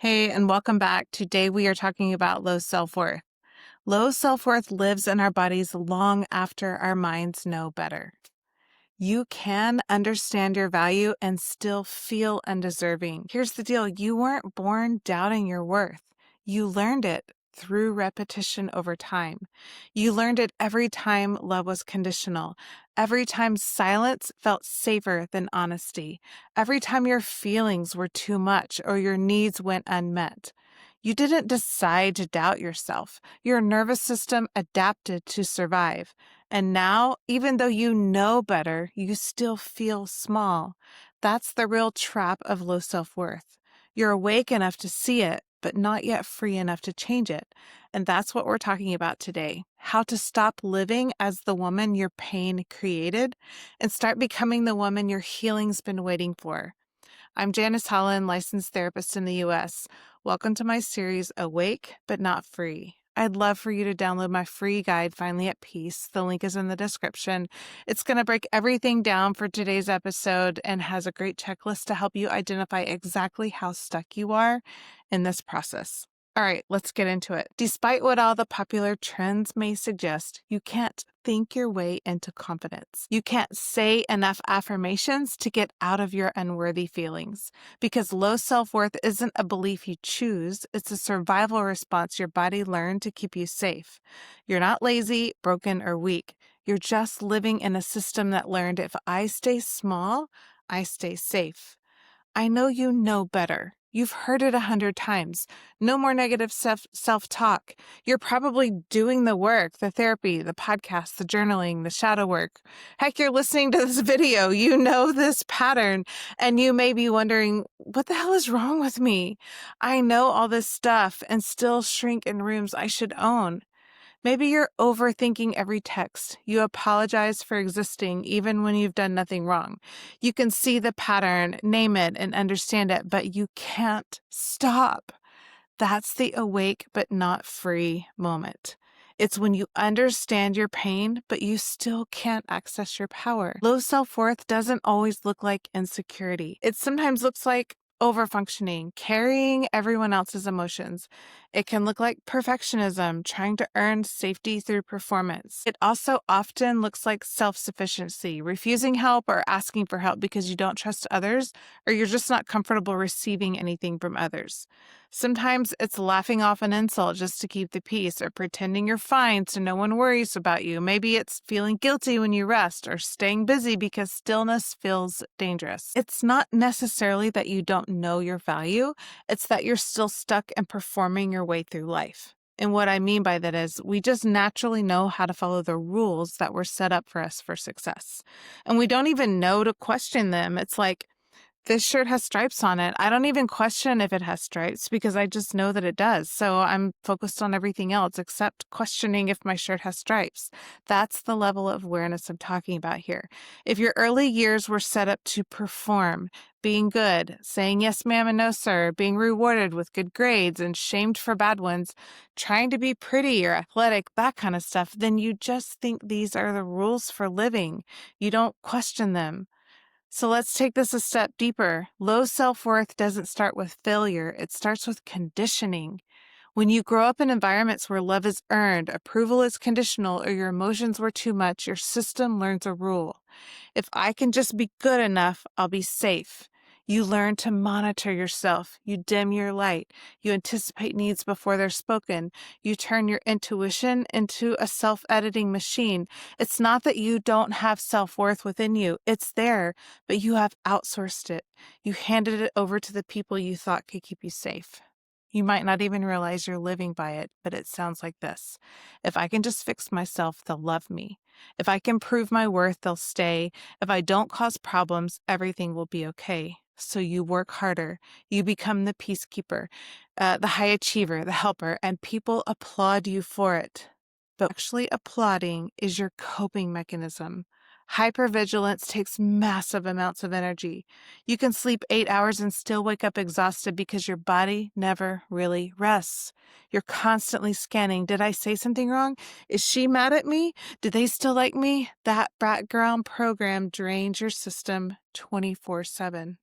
Hey, and welcome back. Today we are talking about low self-worth. Low self-worth lives in our bodies long after our minds know better. You can understand your value and still feel undeserving. Here's the deal. You weren't born doubting your worth. You learned it through repetition over time. You learned it every time love was conditional, every time silence felt safer than honesty, every time your feelings were too much or your needs went unmet. You didn't decide to doubt yourself. Your nervous system adapted to survive. And now, even though you know better, you still feel small. That's the real trap of low self-worth. You're awake enough to see it, but not yet free enough to change it. And that's what we're talking about today. How to stop living as the woman your pain created and start becoming the woman your healing's been waiting for. I'm Janice Holland, licensed therapist in the U.S. Welcome to my series, Awake But Not Free. I'd love for you to download my free guide, Finally at Peace. The link is in the description. It's going to break everything down for today's episode and has a great checklist to help you identify exactly how stuck you are in this process. All right, let's get into it. Despite what all the popular trends may suggest, you can't think your way into confidence. You can't say enough affirmations to get out of your unworthy feelings, because low self-worth isn't a belief you choose. It's a survival response your body learned to keep you safe. You're not lazy, broken, or weak. You're just living in a system that learned if I stay small, I stay safe. I know you know better. You've heard it 100 times. No more negative self-talk. You're probably doing the work, the therapy, the podcast, the journaling, the shadow work. Heck, you're listening to this video. You know this pattern, and you may be wondering, what the hell is wrong with me? I know all this stuff and still shrink in rooms I should own. Maybe you're overthinking every text. You apologize for existing even when you've done nothing wrong. You can see the pattern, name it, and understand it, but you can't stop. That's the awake but not free moment. It's when you understand your pain, but you still can't access your power. Low self-worth doesn't always look like insecurity. It sometimes looks like overfunctioning, carrying everyone else's emotions. It can look like perfectionism, trying to earn safety through performance. It also often looks like self-sufficiency, refusing help or asking for help because you don't trust others or you're just not comfortable receiving anything from others. Sometimes it's laughing off an insult just to keep the peace or pretending you're fine so no one worries about you. Maybe it's feeling guilty when you rest or staying busy because stillness feels dangerous. It's not necessarily that you don't know your value. It's that you're still stuck and performing your way through life. And what I mean by that is we just naturally know how to follow the rules that were set up for us for success. And we don't even know to question them. It's like, this shirt has stripes on it. I don't even question if it has stripes because I just know that it does. So I'm focused on everything else except questioning if my shirt has stripes. That's the level of awareness I'm talking about here. If your early years were set up to perform, being good, saying yes ma'am and no sir, being rewarded with good grades and shamed for bad ones, trying to be pretty or athletic, that kind of stuff, then you just think these are the rules for living. You don't question them. So let's take this a step deeper. Low self-worth doesn't start with failure. It starts with conditioning. When you grow up in environments where love is earned, approval is conditional, or your emotions were too much, your system learns a rule. If I can just be good enough, I'll be safe. You learn to monitor yourself. You dim your light. You anticipate needs before they're spoken. You turn your intuition into a self-editing machine. It's not that you don't have self-worth within you. It's there, but you have outsourced it. You handed it over to the people you thought could keep you safe. You might not even realize you're living by it, but it sounds like this. If I can just fix myself, they'll love me. If I can prove my worth, they'll stay. If I don't cause problems, everything will be okay. So you work harder. You become the peacekeeper, the high achiever, the helper, and people applaud you for it. But actually applauding is your coping mechanism. Hypervigilance takes massive amounts of energy. You can sleep 8 hours and still wake up exhausted because your body never really rests. You're constantly scanning. Did I say something wrong? Is she mad at me? Do they still like me? That background program drains your system 24/7.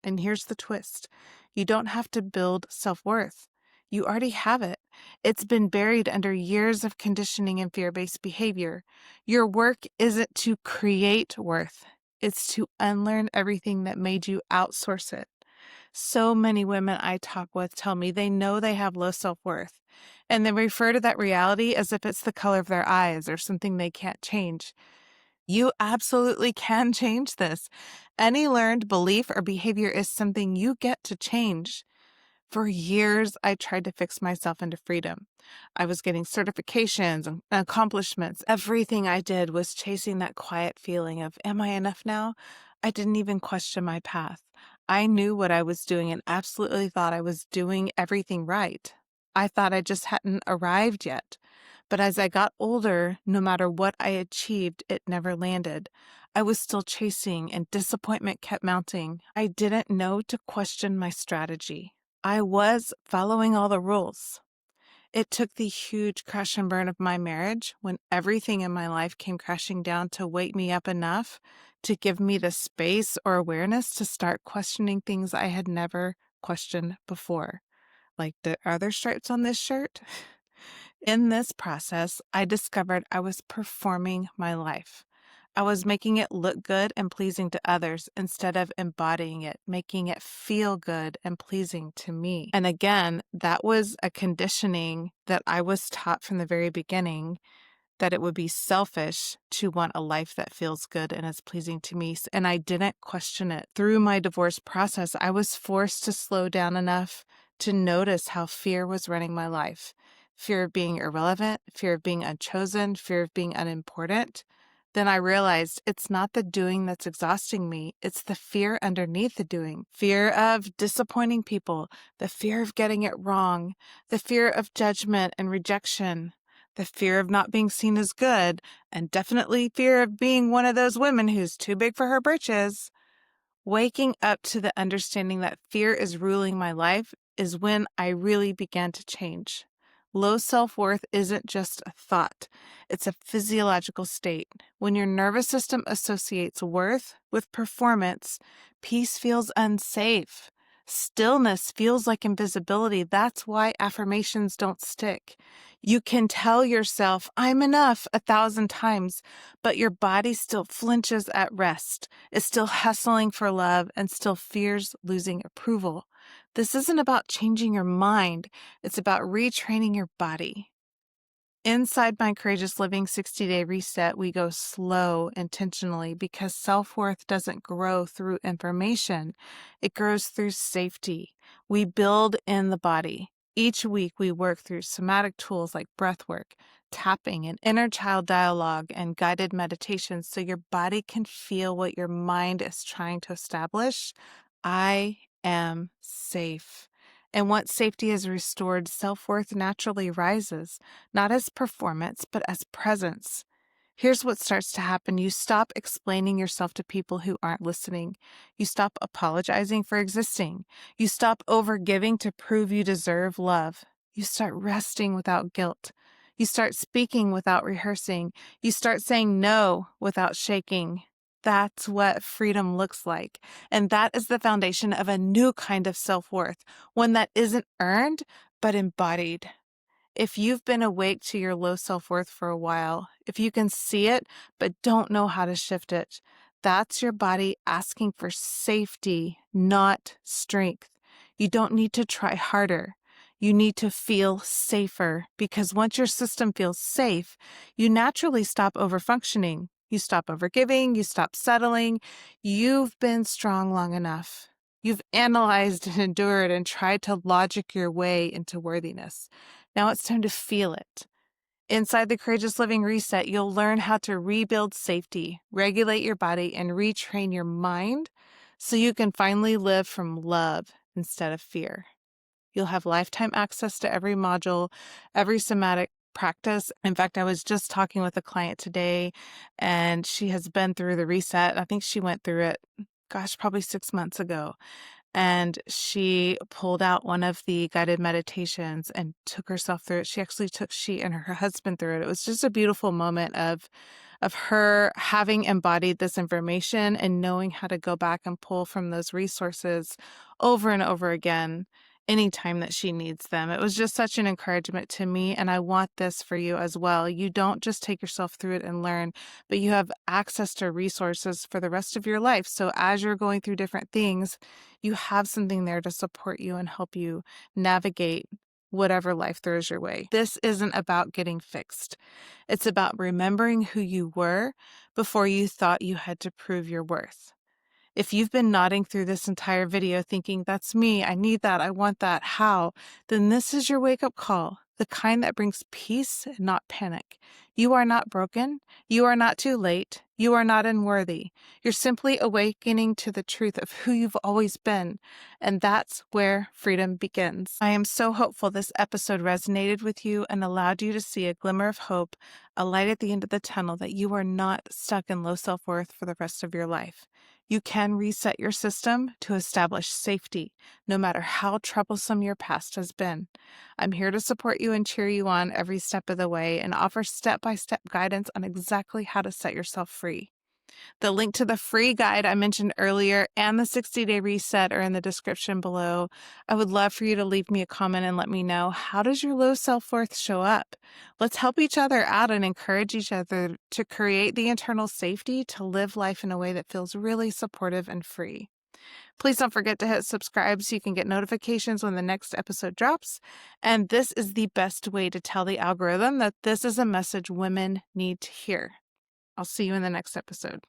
And here's the twist. You don't have to build self-worth. You already have it. It's been buried under years of conditioning and fear-based behavior. Your work isn't to create worth. It's to unlearn everything that made you outsource it. So many women I talk with tell me they know they have low self-worth, and they refer to that reality as if it's the color of their eyes or something they can't change. You absolutely can change this. Any learned belief or behavior is something you get to change. For years, I tried to fix myself into freedom. I was getting certifications and accomplishments. Everything I did was chasing that quiet feeling of, am I enough now? I didn't even question my path. I knew what I was doing and absolutely thought I was doing everything right. I thought I just hadn't arrived yet. But as I got older, no matter what I achieved, it never landed. I was still chasing, and disappointment kept mounting. I didn't know to question my strategy. I was following all the rules. It took the huge crash and burn of my marriage when everything in my life came crashing down to wake me up enough to give me the space or awareness to start questioning things I had never questioned before. Like, are there stripes on this shirt? In this process, I discovered I was performing my life. I was making it look good and pleasing to others instead of embodying it, making it feel good and pleasing to me. And again, that was a conditioning that I was taught from the very beginning, that it would be selfish to want a life that feels good and is pleasing to me. And I didn't question it. Through my divorce process, I was forced to slow down enough to notice how fear was running my life. Fear of being irrelevant, fear of being unchosen, fear of being unimportant. Then I realized it's not the doing that's exhausting me. It's the fear underneath the doing. Fear of disappointing people, the fear of getting it wrong, the fear of judgment and rejection, the fear of not being seen as good, and definitely fear of being one of those women who's too big for her britches. Waking up to the understanding that fear is ruling my life is when I really began to change. Low self-worth isn't just a thought. It's a physiological state. When your nervous system associates worth with performance, peace feels unsafe. Stillness feels like invisibility. That's why affirmations don't stick. You can tell yourself, I'm enough 1,000 times, but your body still flinches at rest. It's still hustling for love and still fears losing approval. This isn't about changing your mind. It's about retraining your body. Inside my Courageous Living 60-Day Reset, we go slow intentionally because self-worth doesn't grow through information. It grows through safety. We build in the body. Each week, we work through somatic tools like breath work, tapping, and inner child dialogue, and guided meditations so your body can feel what your mind is trying to establish. I am safe. And once safety is restored, self-worth naturally rises, not as performance, but as presence. Here's what starts to happen. You stop explaining yourself to people who aren't listening. You stop apologizing for existing. You stop overgiving to prove you deserve love. You start resting without guilt. You start speaking without rehearsing. You start saying no without shaking. That's what freedom looks like. And that is the foundation of a new kind of self-worth, one that isn't earned, but embodied. If you've been awake to your low self-worth for a while, if you can see it, but don't know how to shift it, that's your body asking for safety, not strength. You don't need to try harder. You need to feel safer, because once your system feels safe, you naturally stop overfunctioning. You stop overgiving, you stop settling. You've been strong long enough. You've analyzed and endured and tried to logic your way into worthiness. Now it's time to feel it. Inside the Courageous Living Reset, you'll learn how to rebuild safety, regulate your body, and retrain your mind so you can finally live from love instead of fear. You'll have lifetime access to every module, every somatic practice. In fact, I was just talking with a client today, and she has been through the reset. I think she went through it, probably 6 months ago. And she pulled out one of the guided meditations and took herself through it. She actually took she and her husband through it. It was just a beautiful moment of of her having embodied this information and knowing how to go back and pull from those resources over and over again anytime that she needs them. It was just such an encouragement to me, and I want this for you as well. You don't just take yourself through it and learn, but you have access to resources for the rest of your life. So as you're going through different things, you have something there to support you and help you navigate whatever life throws your way. This isn't about getting fixed. It's about remembering who you were before you thought you had to prove your worth. If you've been nodding through this entire video thinking, that's me, I need that, I want that, how? Then this is your wake-up call, the kind that brings peace and not panic. You are not broken. You are not too late. You are not unworthy. You're simply awakening to the truth of who you've always been, and that's where freedom begins. I am so hopeful this episode resonated with you and allowed you to see a glimmer of hope, a light at the end of the tunnel, that you are not stuck in low self-worth for the rest of your life. You can reset your system to establish safety, no matter how troublesome your past has been. I'm here to support you and cheer you on every step of the way and offer step-by-step guidance on exactly how to set yourself free. The link to the free guide I mentioned earlier and the 60-day reset are in the description below. I would love for you to leave me a comment and let me know, how does your low self-worth show up? Let's help each other out and encourage each other to create the internal safety to live life in a way that feels really supportive and free. Please don't forget to hit subscribe so you can get notifications when the next episode drops. And this is the best way to tell the algorithm that this is a message women need to hear. I'll see you in the next episode.